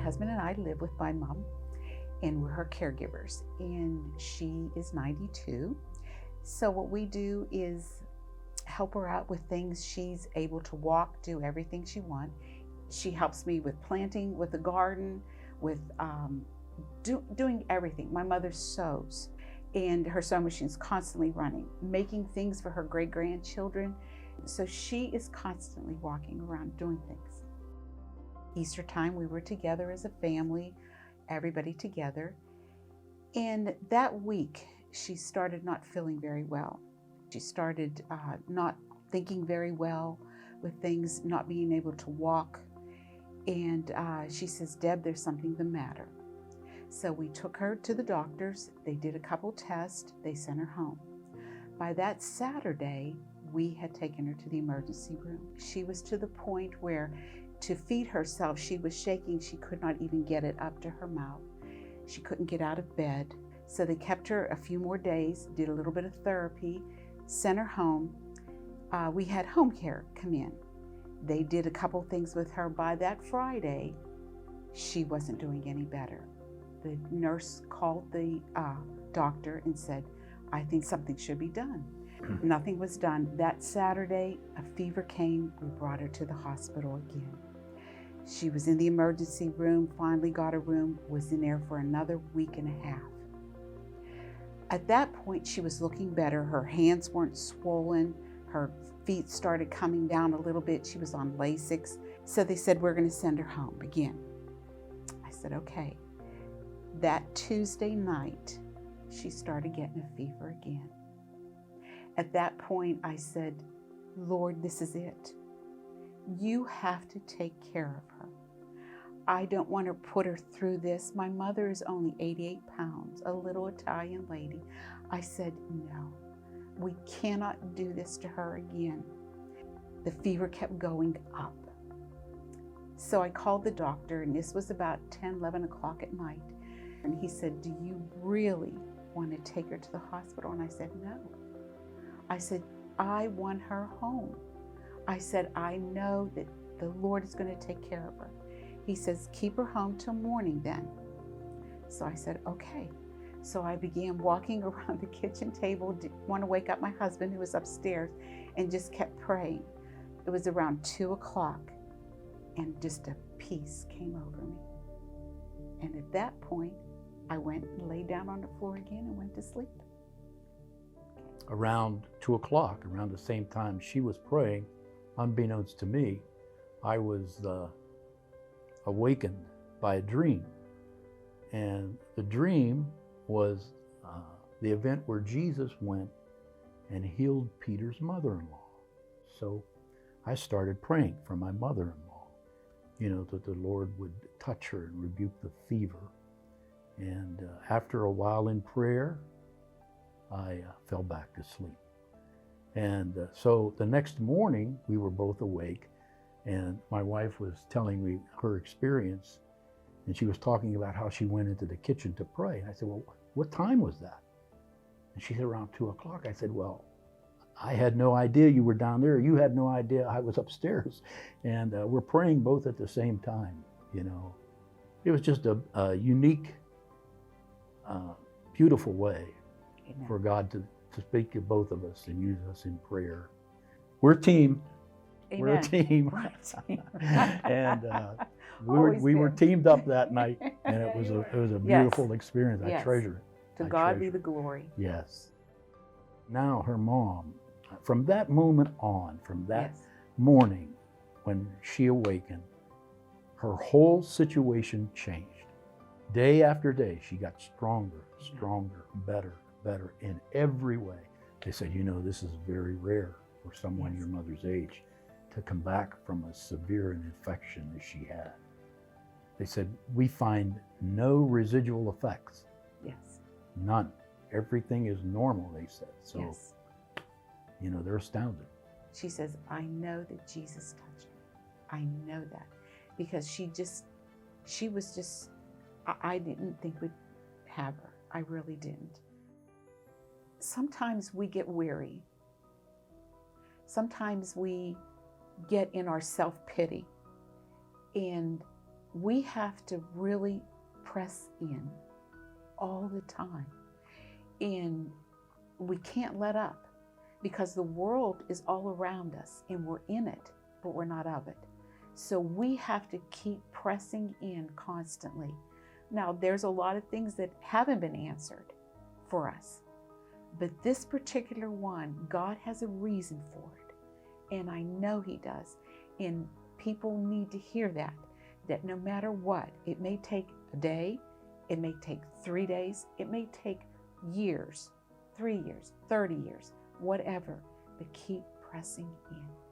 husband and I live with my mom, and we're her caregivers, and she is 92. So what we do is help her out with things. She's able to walk, do everything she wants. She helps me with planting, with the garden, with doing everything. My mother sews, and her sewing machine's constantly running, making things for her great-grandchildren. So she is constantly walking around doing things. Easter time, we were together as a family, everybody together. And that week, she started not feeling very well. She started not thinking very well with things, not being able to walk. And she says, "Deb, there's something the matter." So we took her to the doctors. They did a couple tests. They sent her home. By that Saturday, we had taken her to the emergency room. She was to the point where to feed herself, she was shaking. She could not even get it up to her mouth. She couldn't get out of bed. So they kept her a few more days, did a little bit of therapy, sent her home. We had home care come in. They did a couple things with her. By that Friday, she wasn't doing any better. The nurse called the doctor and said, "I think something should be done." Nothing was done. That Saturday, a fever came. We brought her to the hospital again. She was in the emergency room, finally got a room, was in there for another week and a half. At that point, she was looking better. Her hands weren't swollen. Her feet started coming down a little bit. She was on Lasix. So they said, "We're going to send her home again." I said, "Okay." That Tuesday night, she started getting a fever again. At that point, I said, "Lord, this is it. You have to take care of her. I don't want to put her through this. My mother is only 88 pounds, a little Italian lady." I said, "No, we cannot do this to her again." The fever kept going up. So I called the doctor, and this was about 10, 11 o'clock at night. And he said, "Do you really want to take her to the hospital?" And I said, "No." I said, "I want her home." I said, "I know that the Lord is going to take care of her." He says, "Keep her home till morning then." So I said, "Okay." So I began walking around the kitchen table, didn't want to wake up my husband who was upstairs, and just kept praying. It was around 2 o'clock, and just a peace came over me. And at that point, I went and laid down on the floor again and went to sleep. Around 2 o'clock, around the same time she was praying, unbeknownst to me, I was awakened by a dream. And the dream was the event where Jesus went and healed Peter's mother-in-law. So I started praying for my mother-in-law, that the Lord would touch her and rebuke the fever. And after a while in prayer, I fell back to sleep. And so the next morning, we were both awake, and my wife was telling me her experience, and she was talking about how she went into the kitchen to pray. And I said, "Well, what time was that?" And she said, "Around 2 o'clock. I said, "Well, I had no idea you were down there. You had no idea I was upstairs. And we're praying both at the same time, It was just a unique, beautiful way Amen. For God to speak to both of us and use us in prayer. We're a team. Amen. We're a team. And we were teamed up that night, and it was a beautiful experience. I treasure it. To God be the glory. Yes. Now her mom, from that moment on, from that morning when she awakened, her whole situation changed. Day after day, she got stronger, better in every way. They said, this is very rare for someone your mother's age to come back from a severe infection as she had. They said, "We find no residual effects." Yes. None. Everything is normal, they said. So, they're astounded. She says, "I know that Jesus touched me. I know that." Because she was just, I didn't think we'd have her. I really didn't. Sometimes we get weary. Sometimes we get in our self-pity and we have to really press in all the time. And we can't let up, because the world is all around us and we're in it, but we're not of it. So we have to keep pressing in constantly. Now, there's a lot of things that haven't been answered for us, but this particular one, God has a reason for it. And I know He does. And people need to hear that no matter what, it may take a day, it may take 3 days, it may take years, 3 years, 30 years, whatever, but keep pressing in.